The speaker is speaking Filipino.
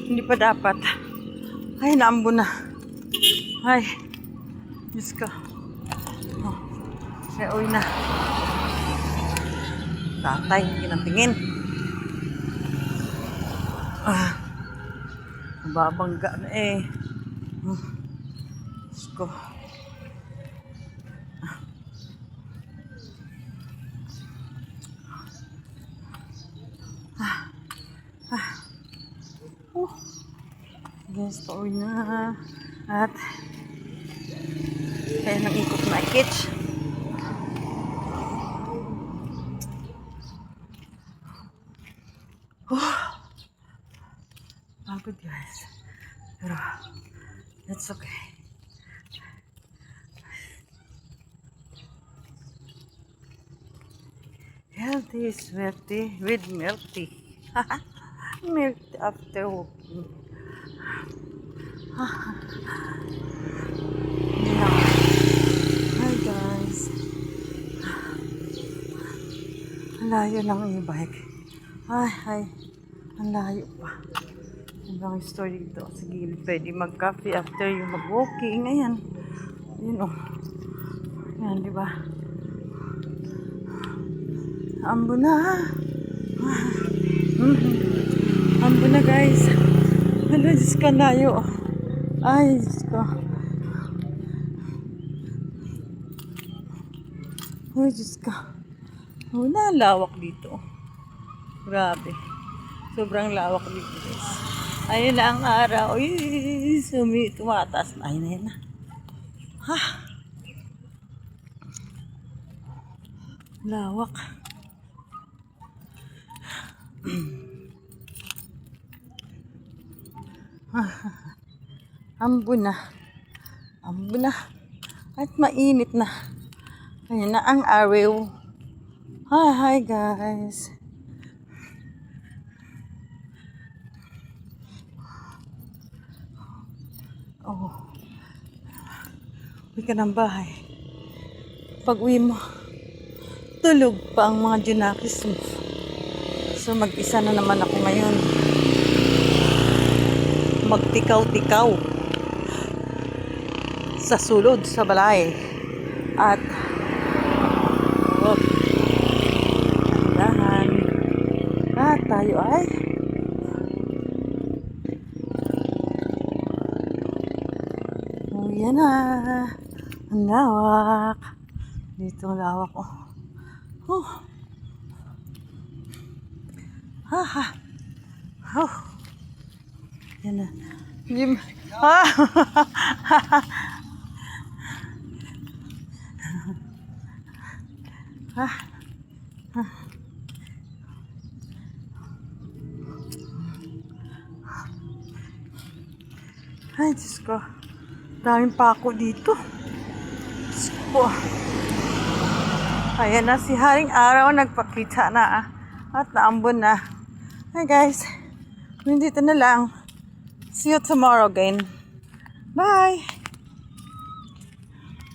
Hindi pa dapat. Ay, naambo na. Ay, Diyos ko. Oh, may uwi na. Tatay, ginantingin. Babangga na eh. Diyos ko. Guys, pauwi na. At kaya nang ikot na kitch. Pagod guys. Pero that's okay. Healthy is wealthy with milk tea. Milk tea after walking. Hi guys. Ang layo ng e-bike. Ay. Ang layo pa. Hanggang story dito. Sige, pwede mag-coffee after yung mag-walking. Ayan. Yun o. Ayan, diba? Ambo na. Ambo na guys. Hala, Diyos ka, layo. Ay, Diyos ko. Ay, Diyos ka. Wala, lawak dito. Grabe. Sobrang lawak dito guys. Ayun na ang araw. Uy, tumataas na. Ayun na. Ha? Lawak. Ambo na. At mainit na. Ayun na ang araw. Hi guys. Oh. Uwi ka ng bahay. Pag uwi mo, tulog pa ang mga junakis mo. So mag-isa na naman ako ngayon. Magtikaw-tikaw sa sulod sa balay. At dahan. At tayo ay yan na. Ang lawak. Dito ang lawak. Yan na. Jim. Ay, Diyos ko. Daming pako dito. Diyos ko. Ayan na si Haring Araw. Nagpakita na. At naambon na. Hi guys. Dito na lang. See you tomorrow again. Bye.